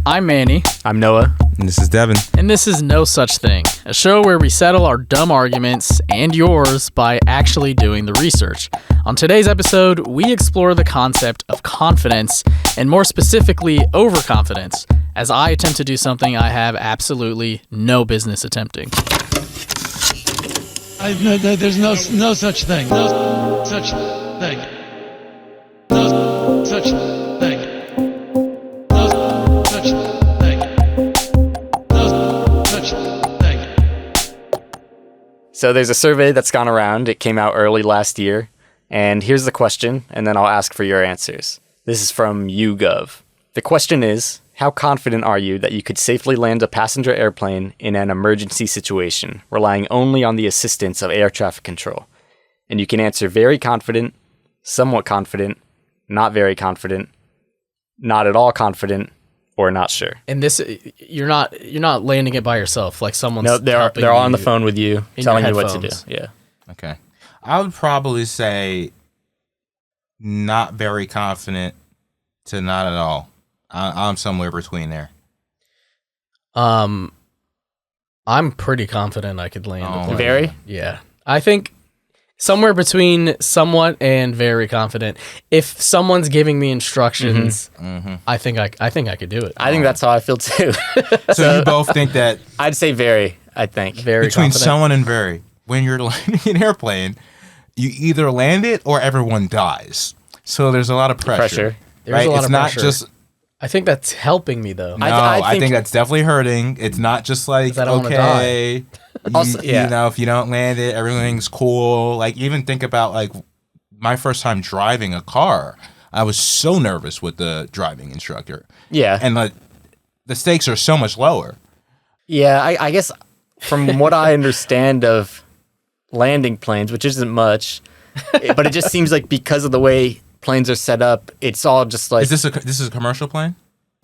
I'm Manny. I'm Noah. And this is Devan. And this is No Such Thing, a show where we settle our dumb arguments and yours by actually doing the research. On today's episode, we explore the concept of confidence, and more specifically, overconfidence, as I attempt to do something I have absolutely no business attempting. There's no such thing. No such thing. No such thing. No such thing. No such thing. So there's a survey that's gone around. It came out early last year. And here's the question, and then I'll ask for your answers. This is from YouGov. The question is, how confident are you that you could safely land a passenger airplane in an emergency situation, relying only on the assistance of air traffic control? And you can answer very confident, somewhat confident, not very confident, not at all confident, or not sure. And this, you're not landing it by yourself, like someone's No, they're all on the phone with you, telling you what to do. Yeah. Okay. I would probably say not very confident to not at all. I'm somewhere between there. I'm pretty confident I could land a plane. Very? Yeah. I think somewhere between somewhat and very confident. If someone's giving me instructions, I think I could do it. I think that's how I feel too. So you both think that I'd say very, I think. Very between confident. someone and very, when you're landing an airplane, you either land it or everyone dies. So there's a lot of pressure. There's right? a lot It's of not pressure. just I think that's helping me though. no. I I think think that's definitely hurting. It's not just like I don't wanna okay, Also, yeah. you know, if you don't land it, everything's cool. Like even think about like my first time driving a car. I was so nervous with the driving instructor. Yeah. And like the stakes are so much lower. Yeah, I guess from what I understand of landing planes, which isn't much, but it just seems like because of the way planes are set up, it's all just like Is this a commercial plane?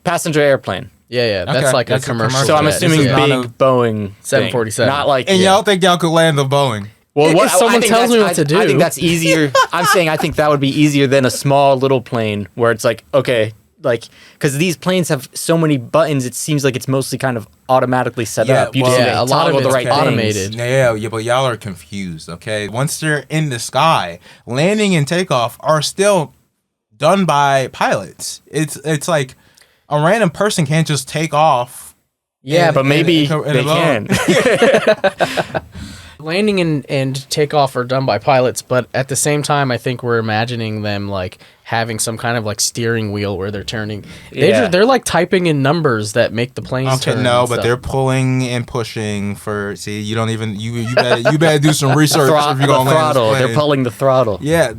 passenger airplane. Yeah, that's Okay, like that's a a commercial. commercial So I'm jet. assuming This big is not a- Boeing 747. thing. Not like And y'all think y'all could land the Boeing? Well, If someone tells me what to do. I think that's easier. I'm saying I think that would be easier than a small little plane where it's like, okay, like, because these planes have so many buttons, it seems like it's mostly kind of automatically set Yeah, up. You well, just yeah, a lot of toggle the it's right automated. things. Yeah, but y'all are confused, okay? Once they're in the sky, landing and takeoff are still done by pilots. It's like a random person can't just take off. Yeah, But maybe and they alone. can. landing and takeoff are done by pilots, but at the same time, I think we're imagining them like having some kind of like steering wheel where they're turning. They're like typing in numbers that make the planes turn. Okay, no, and but stuff. they're pulling and pushing for. See, you don't even you better do some research if The you're gonna land this throttle. plane. They're pulling the throttle. Yeah,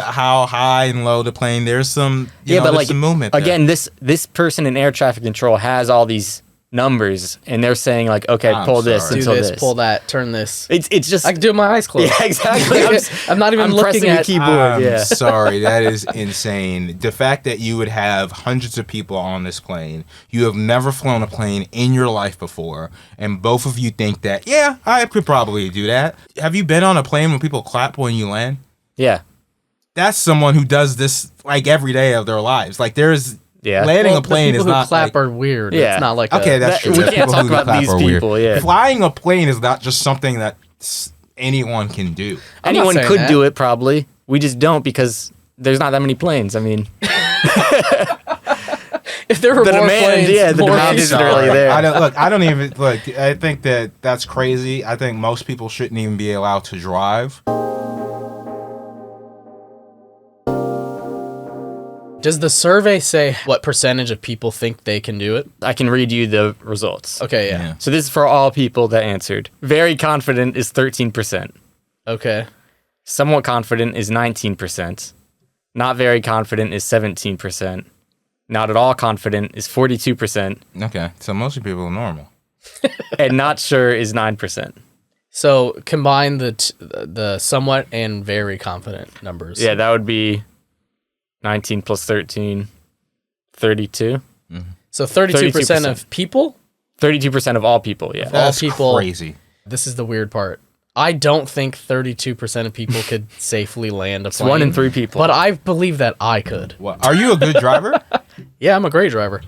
how high and low the plane. There's some Yeah, but there's like some movement there. again, this person in air traffic control has all these numbers, and they're saying like, okay, I'm pull this sorry. and do so this, this. pull that, turn this. It's just I can do it with my eyes closed. yeah, exactly. I'm not even I'm looking pressing at a keyboard. I'm yeah. sorry, that is insane. The fact that you would have hundreds of people on this plane, you have never flown a plane in your life before, and both of you think that, yeah, I could probably do that. Have you been on a plane when people clap when you land? Yeah. That's someone who does this like every day of their lives. Like there's Yeah. landing Well, a plane the is people who not clap like, are weird. Yeah. It's not like okay, that's true. we There's can't people talk who about clap these are weird. people, yeah. Flying a plane is not just something that anyone can do. I'm not Anyone saying could that. do it probably. We just don't because there's not that many planes. I mean, if there were the more demand, planes, yeah, the more demand people- isn't really there. I don't even look. I think that's crazy. I think most people shouldn't even be allowed to drive. Does the survey say what percentage of people think they can do it? I can read you the results. Okay, yeah. Yeah. So this is for all people that answered. Very confident is 13%. Okay. Somewhat confident is 19%. Not very confident is 17%. Not at all confident is 42%. Okay, so most people are normal. And not sure is 9%. So combine the somewhat and very confident numbers. Yeah, that would be 19 plus 13, 32. So 32% 32%. of people? 32% of all people, yeah. That's people- crazy. This is the weird part. I don't think 32% of people could safely land a It's plane. 1 in 3 people. But I believe that I could. What? Are you a good driver? Yeah, I'm a great driver.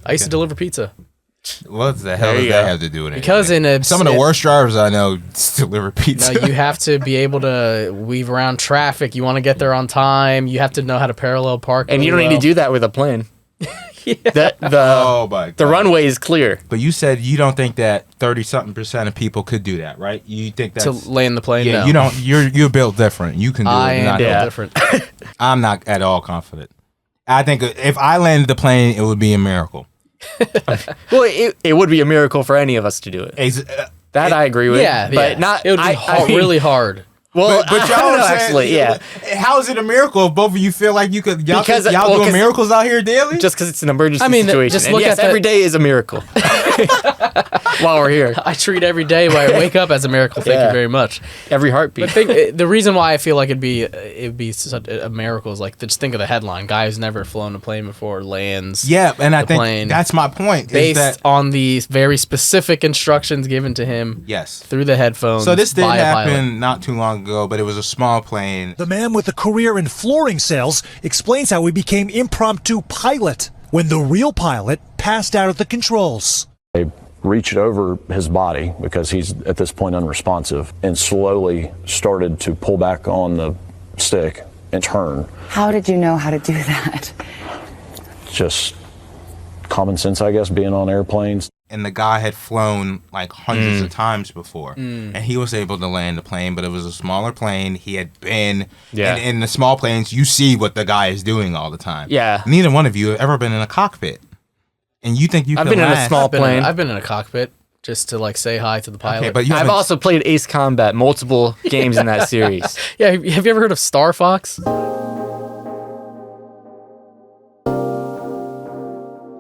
I used to deliver pizza. What the hell does that have to do with it? Because some of the worst drivers I know deliver pizza. No, you have to be able to weave around traffic. You want to get there on time. You have to know how to parallel park. And you don't need to do that with a plane. The runway is clear. But you said you don't think that 30-something% of people could do that, right? You think that's... To land the plane? Yeah, no. you don't. You're built different. You can do it. I am built Yeah. different. I'm not at all confident. I think if I landed the plane, it would be a miracle. Well, it would be a miracle for any of us to do it. That I agree with. Yeah, but not. It would be really hard. Well, but I y'all don't know, said, actually, yeah. How is it a miracle if both of you feel like you could? Y'all Because- y'all well, doing miracles out here daily? Just because it's an emergency I mean, situation. just And look yes, at every day is a miracle. While we're here, I treat every day when I wake up as a miracle. Thank you very much. every heartbeat. But the reason why I feel like it would be such a miracle is like just think of the headline: guy who's never flown a plane before lands. Yeah, and I think plane that's my point. based is that, on the very specific instructions given to him. yes. Through the headphones. So this did by a pilot. happen not too long ago, but it was a small plane. The man with a career in flooring sales explains how he became impromptu pilot when the real pilot passed out at the controls. They reached over his body because he's at this point unresponsive and slowly started to pull back on the stick and turn. How did you know how to do that? Just common sense, I guess, being on airplanes. And the guy had flown like hundreds of times before, and he was able to land the plane, but it was a smaller plane. He had been, Yeah. in the small planes, you see what the guy is doing all the time. Yeah. Neither one of you have ever been in a cockpit, and you think you I've could been in a last. small plane. I've been in a cockpit just to like say hi to the pilot. Okay, but you I've haven't- also played Ace Combat, multiple games in that series. yeah, have you ever heard of Star Fox?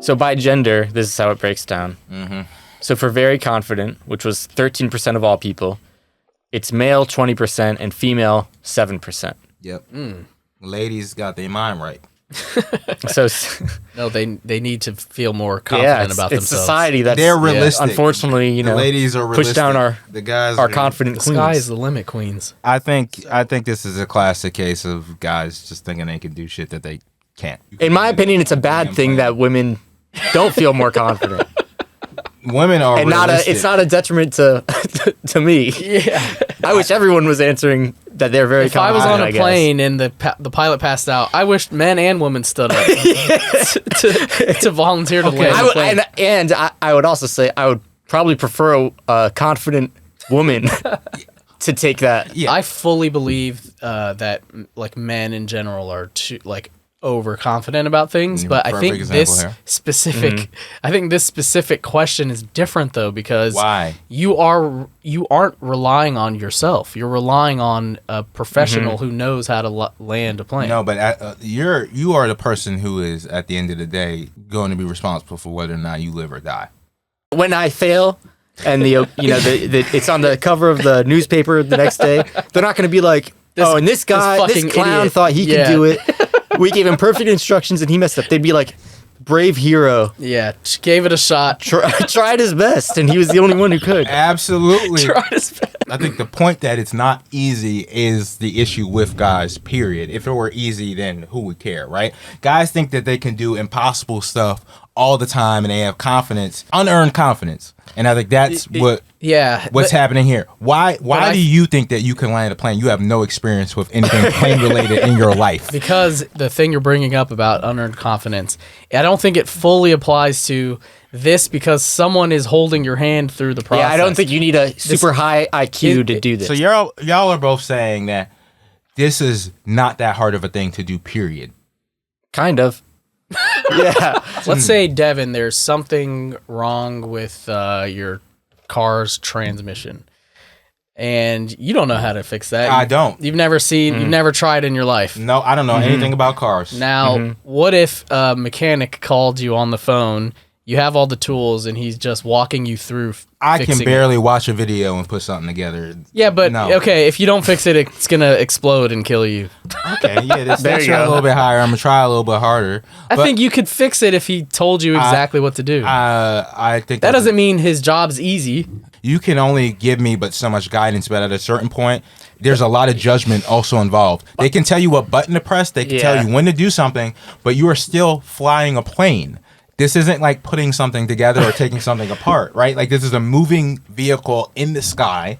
So by gender, this is how it breaks down. Mm-hmm. So for very confident, which was 13% of all people, it's male 20% and female 7%. Yep. Ladies got their mind right. So No, they need to feel more yeah, confident it's, about it's themselves. society that's They're realistic. unfortunately, The ladies are realistic. push down our the guys our are- confident The queens. sky is the limit, queens. I think this is a classic case of guys just thinking they can do shit that they can't. In my opinion, it's a bad thing that women don't feel more confident, women are and it's not a detriment to to me. Yeah. I wish everyone was answering that they're very If I was confident. on a guess. plane and the pilot passed out, I wish men and women stood up to volunteer to land I the would, plane. and I would also say I would probably prefer a confident woman to take that. Yeah. I fully believe that like men in general are too like overconfident about things, but I perfect think example this here. specific I think this specific question is different though because Why? you aren't relying on yourself. You're relying on a professional who knows how to land a plane. No, but you are the person who is at the end of the day going to be responsible for whether or not you live or die. When I fail, and the it's on the cover of the newspaper the next day, they're not going to be like, oh, and this fucking clown idiot. thought he Yeah. could do it. We gave him perfect instructions and he messed up. They'd be like, brave hero, Yeah, gave it a shot. tried his best, and he was the only one who could. Absolutely. Tried his best. I think the point that it's not easy is the issue with guys, period. If it were easy, then who would care, right? Guys think that they can do impossible stuff all the time and they have confidence, unearned confidence. And I think that's what's happening here. Why do you think that you can land a plane? You have no experience with anything plane related in your life. Because the thing you're bringing up about unearned confidence, I don't think it fully applies to this because someone is holding your hand through the process. Yeah, I don't think you need a super high IQ to do this. So y'all are both saying that this is not that hard of a thing to do, period. Kind of. Yeah. Let's say, Devin, there's something wrong with your car's transmission. And you don't know how to fix that. I don't. You've never you've never tried in your life. No, I don't know anything about cars. Now, what if a mechanic called you on the phone? You have all the tools, and he's just walking you through. I can fixing barely watch a video and put something together. Yeah, but No. okay, if you don't fix it, it's gonna explode and kill you. Okay, yeah, this There next you a go. little bit higher. I'm gonna try a little bit harder. I think you could fix it if he told you exactly what to do. I think That doesn't mean his job's easy. you can only give me but so much guidance. But at a certain point, there's a lot of judgment also involved. They can tell you what button to press. They can tell you when to do something, but you are still flying a plane. This isn't like putting something together or taking something apart, right? Like this is a moving vehicle in the sky,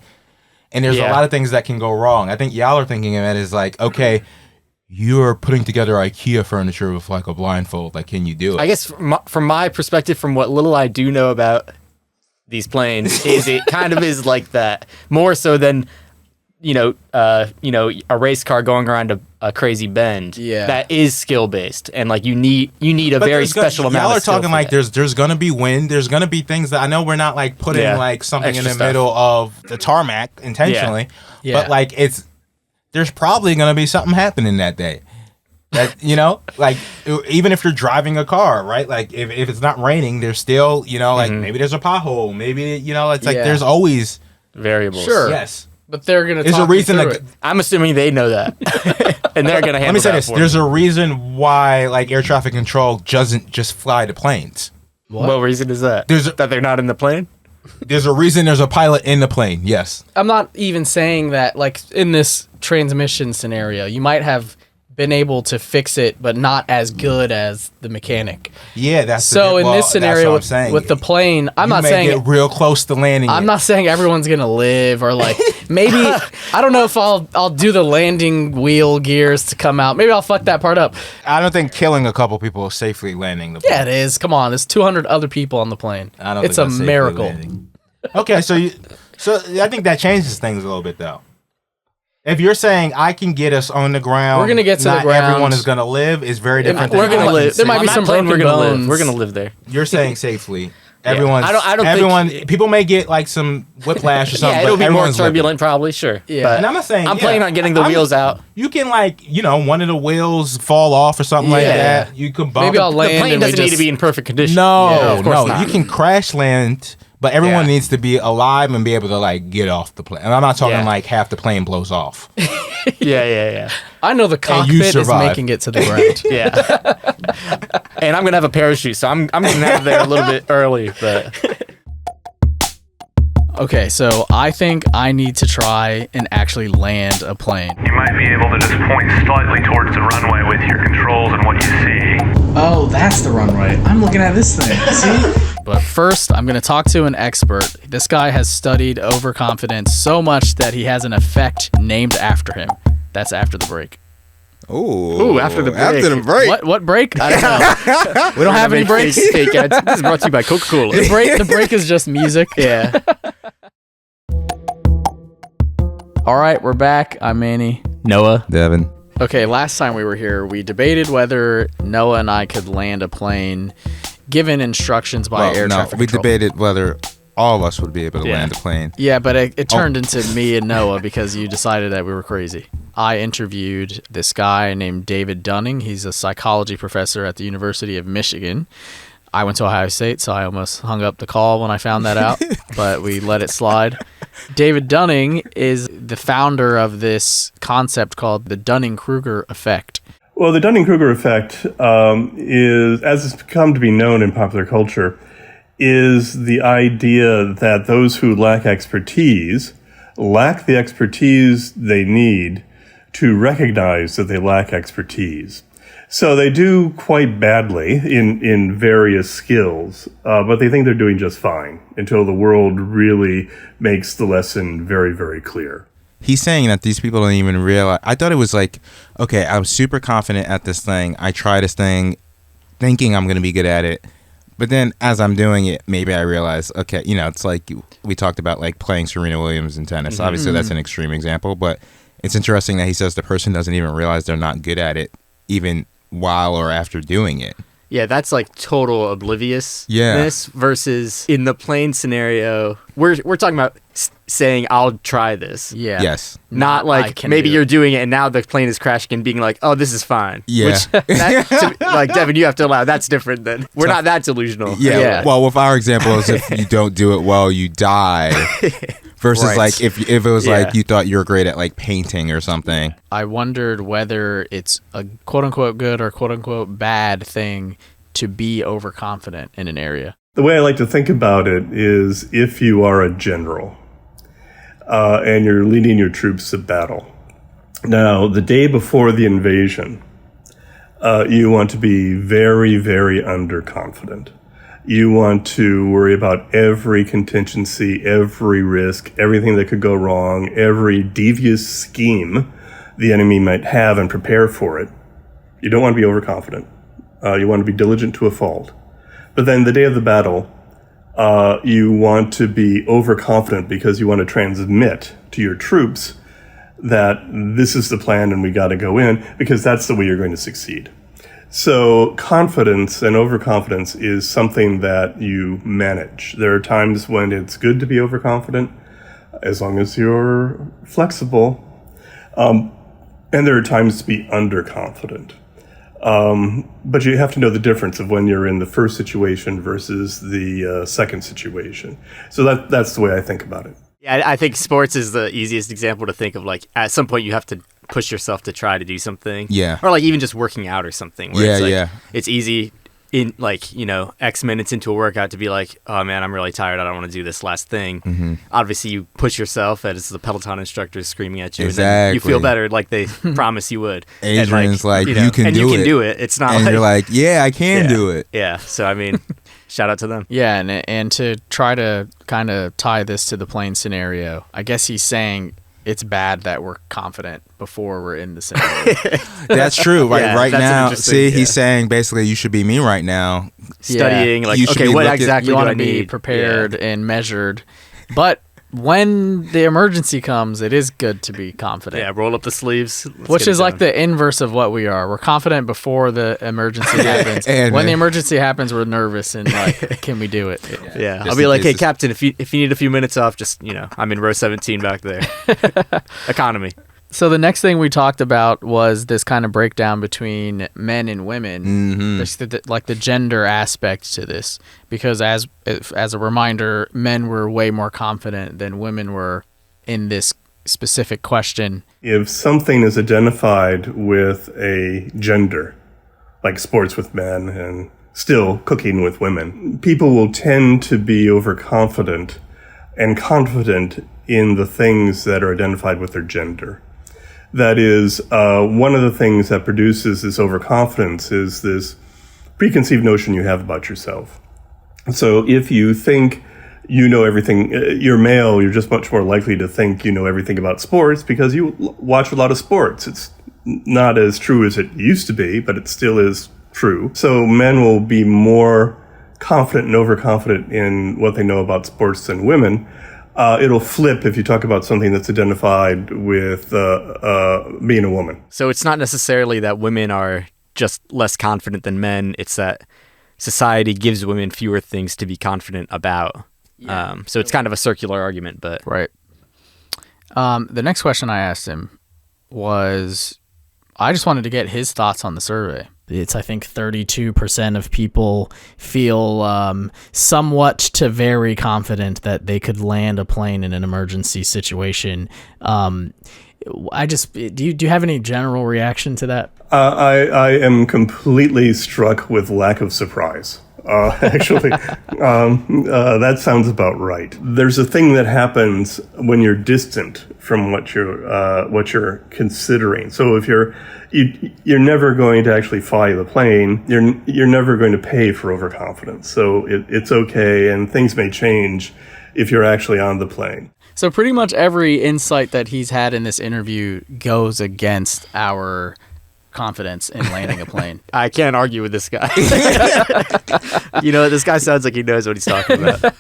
and there's a lot of things that can go wrong. I think y'all are thinking of it as like, okay, you're putting together IKEA furniture with like a blindfold. Like, can you do it? I guess from my perspective, from what little I do know about these planes, is it kind of is like that more so than a race car going around a crazy bend. Yeah, that is skill based, and like you need a very special amount. Y'all of are skill talking like that. there's gonna be wind. There's gonna be things that I know we're not like putting like something extra in the stuff. middle of the tarmac intentionally, but like there's probably gonna be something happening that day. That like even if you're driving a car, right? Like if it's not raining, there's still like maybe there's a pothole, maybe it's like there's always variables. Sure. Yes. But they're going to There's a reason that I'm assuming they know that, and they're going to handle. Let me say that this: for there's me. a reason why like air traffic control doesn't just fly the planes. What reason is that? That they're not in the plane. There's a reason there's a pilot in the plane. Yes. I'm not even saying that, like, in this transmission scenario, you might have been able to fix it, but not as good as the mechanic. Yeah, that's so. In this scenario with the plane, I'm not saying get real close to landing. I'm not saying everyone's gonna live, or like maybe I don't know if I'll do the landing wheel gears to come out. Maybe I'll fuck that part up. I don't think killing a couple people is safely landing the plane. Yeah, it is. Come on, there's 200 other people on the plane. I don't. It's think a that's safely miracle. landing. Okay, so I think that changes things a little bit though. If you're saying I can get us on the ground, we're gonna get to the ground. Everyone is gonna live. Is very different. We're gonna live. There might be some broken bones. We're gonna live there. You're saying safely. Everyone. I don't. Everyone. Think, people may get like some whiplash or something. Yeah, it'll but be more everyone's turbulent, probably. Sure. Yeah. But and I'm not saying. I'm planning on getting the wheels out. You can like one of the wheels fall off or something like that. You could bump. Maybe I'll land. The plane doesn't need to be in perfect condition. No, of course not. You can crash land. But everyone needs to be alive and be able to like get off the plane. And I'm not talking like half the plane blows off. Yeah. I know the cockpit is making it to the ground. Yeah. And I'm gonna have a parachute, so I'm gonna have there a little bit early. But okay, so I think I need to try and actually land a plane. You might be able to just point slightly towards the runway with your controls and what you see. Oh, that's the runway. I'm looking at this thing. See? But first, I'm going to talk to an expert. This guy has studied overconfidence so much that he has an effect named after him. That's after the break. Ooh, after the break. After the break. What break? I don't know. We don't have any breaks. Fake ads. This is brought to you by Coca-Cola. The break is just music. Yeah. All right, we're back. I'm Manny. Noah. Devin. Okay, last time we were here, we debated whether Noah and I could land a plane given instructions by air traffic we control. debated whether all of us would be able to land a plane. Yeah, but it turned into me and Noah because you decided that we were crazy. I interviewed this guy named David Dunning. He's a psychology professor at the University of Michigan. I went to Ohio State, so I almost hung up the call when I found that out, but we let it slide. David Dunning is the founder of this concept called the Dunning-Kruger effect. Well, the Dunning-Kruger effect is, as it's come to be known in popular culture, is the idea that those who lack expertise lack the expertise they need to recognize that they lack expertise. So they do quite badly in various skills, but they think they're doing just fine until the world really makes the lesson very, very clear. He's saying that these people don't even realize. I thought it was like, okay, I'm super confident at this thing. I try this thing thinking I'm going to be good at it. But then as I'm doing it, maybe I realize, okay, it's like we talked about like playing Serena Williams in tennis. Mm-hmm. Obviously, that's an extreme example, but it's interesting that he says the person doesn't even realize they're not good at it even while or after doing it. Yeah, that's like total obliviousness Yeah. versus in the plane scenario, we're talking about saying, I'll try this. Yeah. Yes. Not like maybe you're doing it and now the plane is crashing and being like, oh, this is fine. Yeah. Which, like, Devin, you have to allow. That's different then. We're not that delusional. Yeah. Well, with our example is if you don't do it well, you die. Versus Right. like if it was like you thought you were great at like painting or something. I wondered whether it's a quote-unquote good or quote-unquote bad thing to be overconfident in an area. The way I like to think about it is if you are a general and you're leading your troops to battle. Now, the day before the invasion, You want to be very, very underconfident. You want to worry about every contingency, every risk, everything that could go wrong, every devious scheme the enemy might have and prepare for it. You don't want to be overconfident. You want to be diligent to a fault. But then the day of the battle, you want to be overconfident because you want to transmit to your troops that this is the plan and we got to go in, because that's the way you're going to succeed. So confidence and overconfidence is something that you manage. There are times when it's good to be overconfident, as long as you're flexible. And there are times to be underconfident. But you have to know the difference of when you're in the first situation versus the second situation. So that's the way I think about it. Yeah, I think sports is the easiest example to think of. Like, at some point you have to push yourself to try to do something. Yeah. Or like even just working out or something. Where Yeah, it's like, yeah. It's easy in like, X minutes into a workout to be like, oh man, I'm really tired. I don't want to do this last thing. Mm-hmm. Obviously you push yourself as the Peloton instructor is screaming at you. Exactly. And then you feel better like they promise you would. Adrian's and you can and do it. you can do it. It's not and like, you're like, yeah, I can do it. Yeah. So, I mean, shout out to them. Yeah, and to try to kind of tie this to the plane scenario, I guess he's saying it's bad that we're confident before we're in the scenario. That's true. Right, Yeah, right that's now, interesting, see, yeah. he's saying basically you should be me right now. Studying, like, You should okay, be what looking- exactly You do want I to be need? prepared and measured, but when the emergency comes, it is good to be confident. Yeah, roll up the sleeves. Let's Which get it is like done. the inverse of what we are. We're confident before the emergency happens. And when the emergency happens, we're nervous and like, can we do it? Yeah, Just I'll be in like, case hey, it's- Captain, if you need a few minutes off, just, I'm in row 17 back there. Economy. So the next thing we talked about was this kind of breakdown between men and women, like the gender aspect to this. Because as a reminder, men were way more confident than women were in this specific question. If something is identified with a gender, like sports with men and still cooking with women, people will tend to be overconfident and confident in the things that are identified with their gender. That is, one of the things that produces this overconfidence is this preconceived notion you have about yourself. So if you think you know everything, you're male, you're just much more likely to think you know everything about sports because you watch a lot of sports. It's not as true as it used to be, but it still is true. So men will be more confident and overconfident in what they know about sports than women. It'll flip if you talk about something that's identified with being a woman. So it's not necessarily that women are just less confident than men. It's that society gives women fewer things to be confident about. Yeah. So it's kind of a circular argument, but... Right. The next question I asked him was, I just wanted to get his thoughts on the survey. It's, I think, 32% of people feel somewhat to very confident that they could land a plane in an emergency situation. Do you have any general reaction to that? I am completely struck with lack of surprise. Actually, that sounds about right. There's a thing that happens when you're distant from what you're considering. So if you're never going to actually fly the plane, you're never going to pay for overconfidence. So it's okay, and things may change if you're actually on the plane. So pretty much every insight that he's had in this interview goes against our confidence in landing a plane. I can't argue with this guy. This guy sounds like he knows what he's talking about.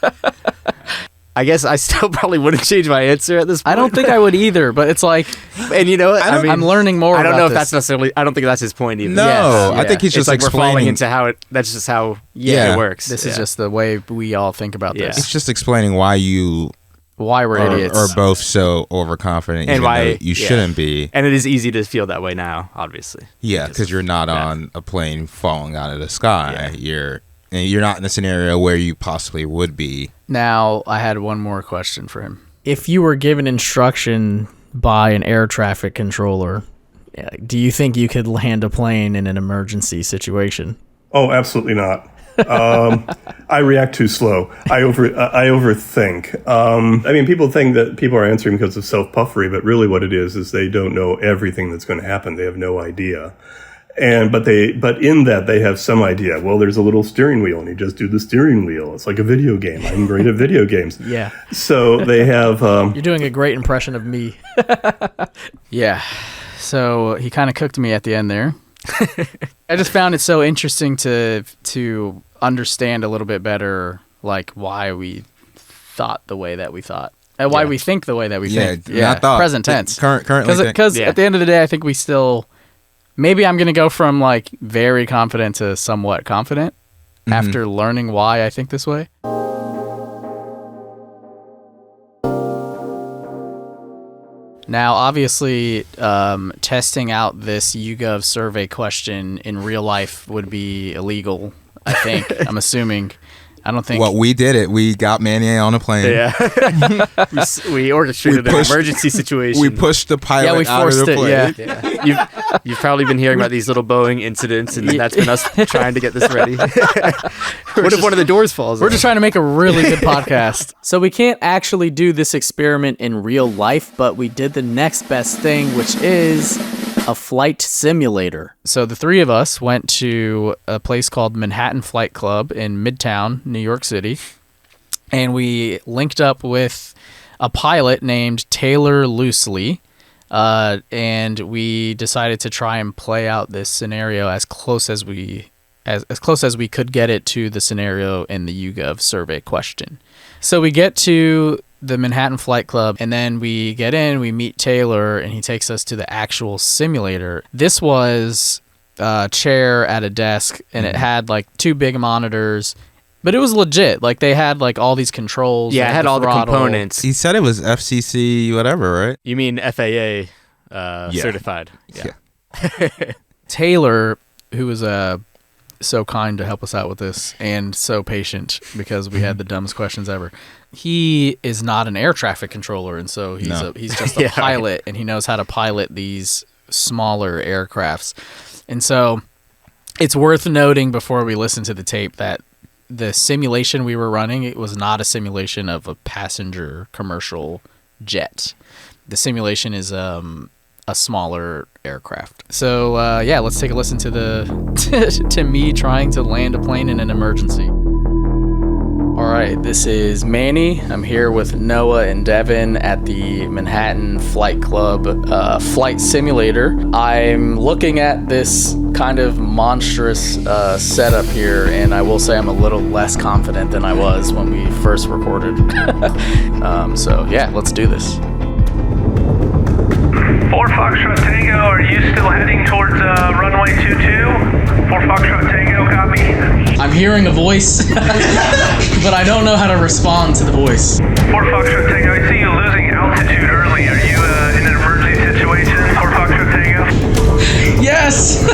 I guess I still probably wouldn't change my answer at this point. I don't think I would either, but it's like, and you know what? I mean, I'm learning more. I don't about know if this. that's necessarily. I don't think that's his point either. No, Yes, I think he's It's just like we're falling explaining. into how it. That's just how Yeah. it works. This is just the way we all think about Yeah. this. It's just explaining why you Why we're idiots. are both so overconfident, And even why- though you yeah. shouldn't be. And it is easy to feel that way now, obviously. Yeah, because you're not on a plane falling out of the sky. Yeah. You're not in a scenario where you possibly would be. Now, I had one more question for him. If you were given instruction by an air traffic controller, do you think you could land a plane in an emergency situation? Oh, absolutely not. I react too slow. I overthink. People think that people are answering because of self-puffery, but really what it is they don't know everything that's going to happen. They have no idea. but in that they have some idea. Well, there's a little steering wheel, and you just do the steering wheel. It's like a video game. I'm great at video games. Yeah. So they have. You're doing a great impression of me. Yeah. So he kind of cooked me at the end there. I just found it so interesting to understand a little bit better, like why we thought the way that we thought. And why we think the way that we think. Yeah, present tense. Currently. Because at the end of the day, I think we still... Maybe I'm going to go from like very confident to somewhat confident after learning why I think this way. Now, obviously, testing out this YouGov survey question in real life would be illegal, I think. I'm assuming. I don't think... Well, we did it. We got Manny on a plane. Yeah. we orchestrated an emergency situation. We pushed the pilot out of the plane. Yeah. You've probably been hearing about these little Boeing incidents, and that's been us trying to get this ready. What if one of the doors falls We're just trying to make a really good podcast. So we can't actually do this experiment in real life, but we did the next best thing, which is a flight simulator. So the three of us went to a place called Manhattan Flight Club in Midtown, New York City, and we linked up with a pilot named Taylor Loosely, and we decided to try and play out this scenario as close as we could get it to the scenario in the YouGov survey question. So we get to the Manhattan Flight Club, and then we get in, we meet Taylor, and he takes us to the actual simulator. This was a chair at a desk, and it had like two big monitors, but it was legit. Like they had like all these controls. Yeah, it had all the components. He said it was FCC whatever, right? You mean FAA certified. Yeah. Taylor, who was so kind to help us out with this and so patient because we had the dumbest questions ever. He is not an air traffic controller, and so he's just a pilot, and he knows how to pilot these smaller aircrafts. And so it's worth noting before we listen to the tape that the simulation we were running, it was not a simulation of a passenger commercial jet. The simulation is a smaller aircraft. So let's take a listen to to me trying to land a plane in an emergency. All right, this is Manny. I'm here with Noah and Devin at the Manhattan Flight Club flight simulator. I'm looking at this kind of monstrous setup here, and I will say I'm a little less confident than I was when we first recorded. Let's do this. 4 Foxtrot Tango, are you still heading towards runway 22? 4 Foxtrot Tango, copy. I'm hearing a voice, but I don't know how to respond to the voice. 4 Foxtrot Tango, I see you losing altitude early. Are you in an emergency situation? 4 Foxtrot Tango? Yes!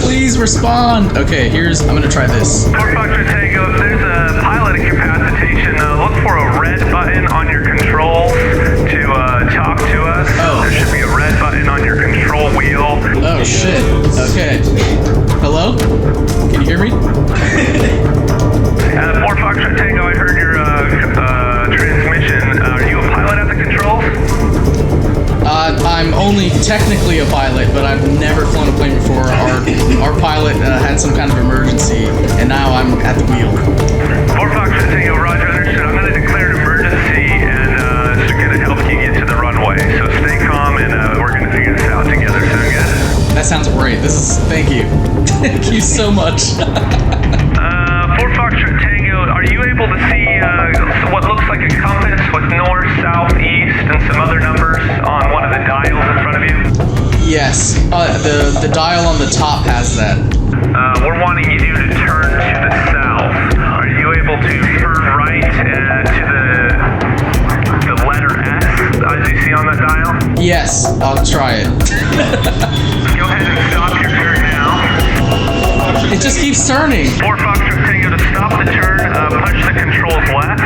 Please respond. Okay, I'm going to try this. 4 Foxtrot Tango, if there's a pilot incapacitation, look for a red button on your controls to talk to us. Oh. There should be a red button on your control wheel. Oh, shit. Okay. Hello? Can you hear me? 4 Foxtrot Tango, I heard your transmission. Are you a pilot at the controls? I'm only technically a pilot, but I've never flown a plane before. Our pilot had some kind of emergency, and now I'm at the wheel. 4 Foxtrot Tango, roger, understood. I'm going to declare an emergency, and it's going to help you get to the runway. So stay calm, and we're going to figure this out together. Sound good? That sounds great. Thank you. Thank you so much. 4 Foxtrot Tango, are you able to see what looks like a compass with north, south, east, and some other numbers on one of the dials in front of you? Yes. The dial on the top has that. We're wanting you to turn to the south. Are you able to turn right to the letter S, as you see on the dial? Yes, I'll try it. Go ahead and stop your turn now. It just keeps turning. 4 Foxtrot Tango, to stop the turn, punch the controls left.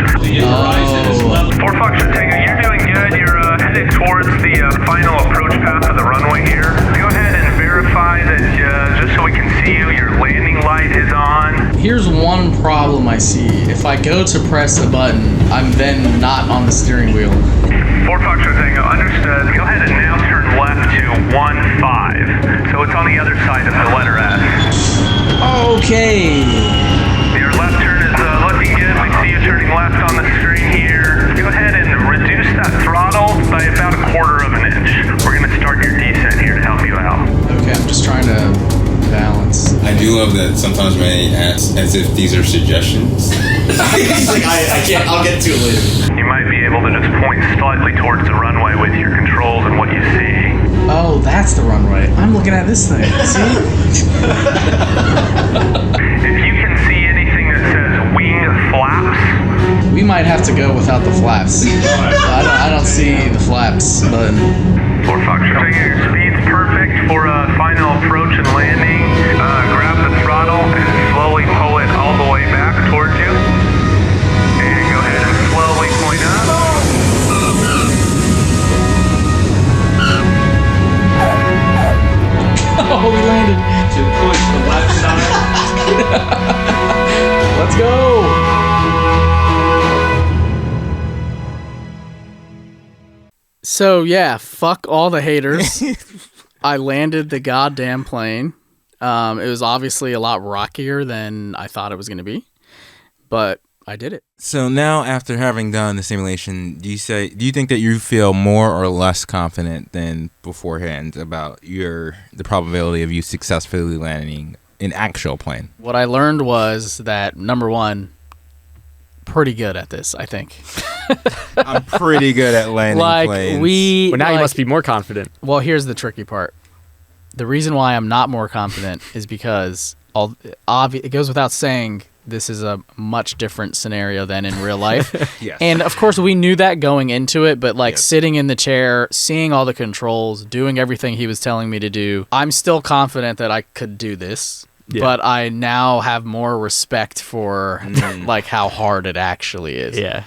4 Foxtrot Tango, you're doing good. You're headed towards the final approach path of the runway here. Go ahead and verify that, just so we can see you, your landing light is on. Here's one problem I see. If I go to press a button, I'm then not on the steering wheel. 4 Foxtrot Tango, understood. Go ahead and now turn left left to 15. So it's on the other side of the letter S. Okay. Your left turn is looking good. We see you turning left on the screen here. Go ahead and reduce that throttle by about 1/4 of an inch. We're going to start your descent here to help you out. Okay, I'm just trying to balance. I do love that sometimes Manny asks as if these are suggestions. He's like, I can't, I'll get to it later. You might be able to just point slightly towards the runway with your controls and what you see. Oh, that's the runway. I'm looking at this thing. See? If you can see anything that says wing flaps, We might have to go without the flaps. I don't see the flaps button. for function. Your speed's perfect for a final approach and landing. Grab the throttle and slowly pull it all the way back towards you. And go ahead and slowly point up. Oh, we landed. To push the left side. Let's go. So yeah, fuck all the haters. I landed the goddamn plane. It was obviously a lot rockier than I thought it was going to be, but I did it. So now, after having done the simulation, do you think that you feel more or less confident than beforehand about the probability of you successfully landing an actual plane? What I learned was that, number one, pretty good at this, I think. I'm pretty good at landing planes. Well, now you must be more confident. Well, here's the tricky part. The reason why I'm not more confident is because it goes without saying this is a much different scenario than in real life. Yes. And of course we knew that going into it, but sitting in the chair, seeing all the controls, doing everything he was telling me to do, I'm still confident that I could do this. Yeah. But I now have more respect for like how hard it actually is. Yeah.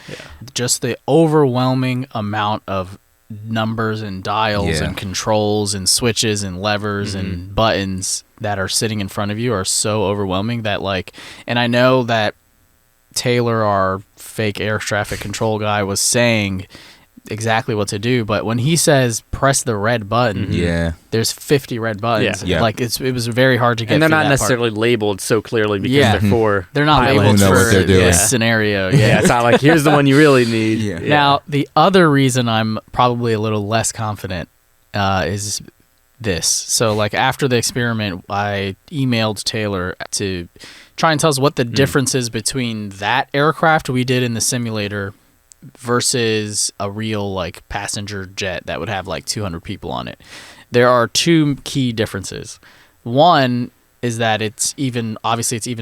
Just the overwhelming amount of numbers and dials and controls and switches and levers and buttons that are sitting in front of you are so overwhelming that and I know that Taylor, our fake air traffic control guy, was saying exactly what to do, but when he says press the red button, there's 50 red buttons. It was very hard to get. And they're through not that necessarily labeled so clearly because they're not labeled for this scenario. Yeah, it's not like here's the one you really need. Now the other reason I'm probably a little less confident is this. So after the experiment, I emailed Taylor to try and tell us what the difference is between that aircraft we did in the simulator versus a real passenger jet that would have 200 people on it. There are two key differences. One is that it's even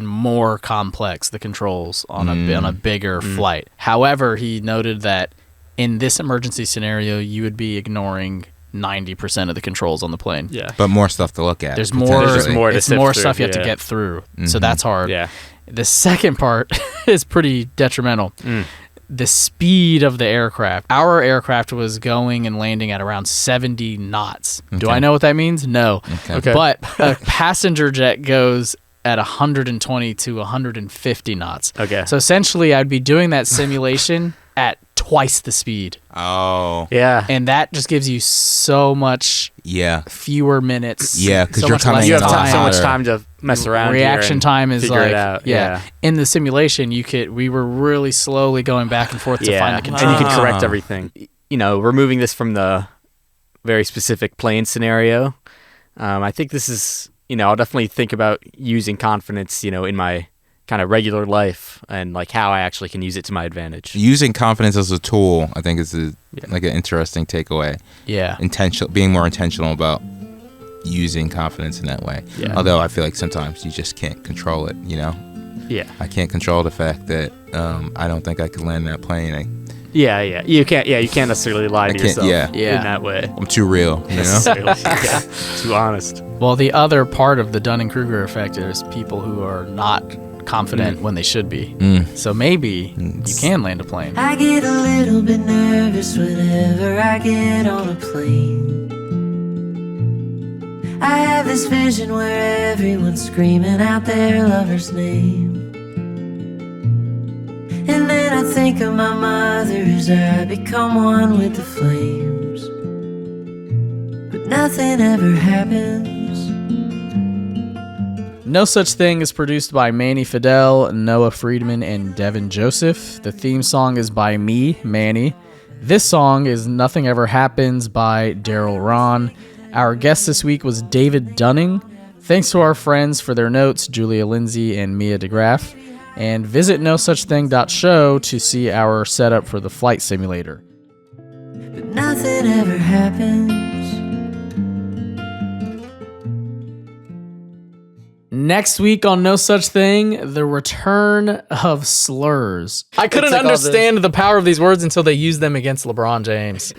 more complex, the controls on a bigger flight. However, he noted that in this emergency scenario, you would be ignoring 90% of the controls on the plane. Yeah. But more stuff to look at. There's more stuff you have to get through. So that's hard. Yeah. The second part is pretty detrimental. The speed of the aircraft. Our aircraft was going and landing at around 70 knots. Okay. Do I know what that means? No. Okay. But a passenger jet goes at 120 to 150 knots. Okay. So essentially, I'd be doing that simulation at twice the speed. Oh. Yeah. And that just gives you so much fewer minutes. Yeah, because you have so much time to mess around. Reaction time is figure it out. In the simulation, we were really slowly going back and forth to find the control. And you can correct everything. Removing this from the very specific plane scenario, I think this is, I'll definitely think about using confidence, in my kind of regular life and how I actually can use it to my advantage. Using confidence as a tool, I think, is an interesting takeaway. Yeah. Being more intentional about using confidence in that way. Yeah. Although I feel like sometimes you just can't control it, Yeah. I can't control the fact that I don't think I could land that plane. You can't necessarily lie to yourself in that way. I'm too real, Too honest. Well, the other part of the Dunning-Kruger effect is people who are not confident when they should be. So maybe you can land a plane. I get a little bit nervous whenever I get on a plane. I have this vision where everyone's screaming out their lover's name. And then I think of my mother as I become one with the flames. But now nothing ever happens. No Such Thing is produced by Manny Fidel, Noah Friedman, and Devan Joseph. The theme song is by me, Manny. This song is Nothing Ever Happens by Daryl Ron. Our guest this week was David Dunning. Thanks to our friends for their notes, Julia Lindsay and Mia DeGraff. And visit nosuchthing.show to see our setup for the flight simulator. But nothing ever happens. Next week on No Such Thing, the return of slurs. I couldn't understand the power of these words until they used them against LeBron James.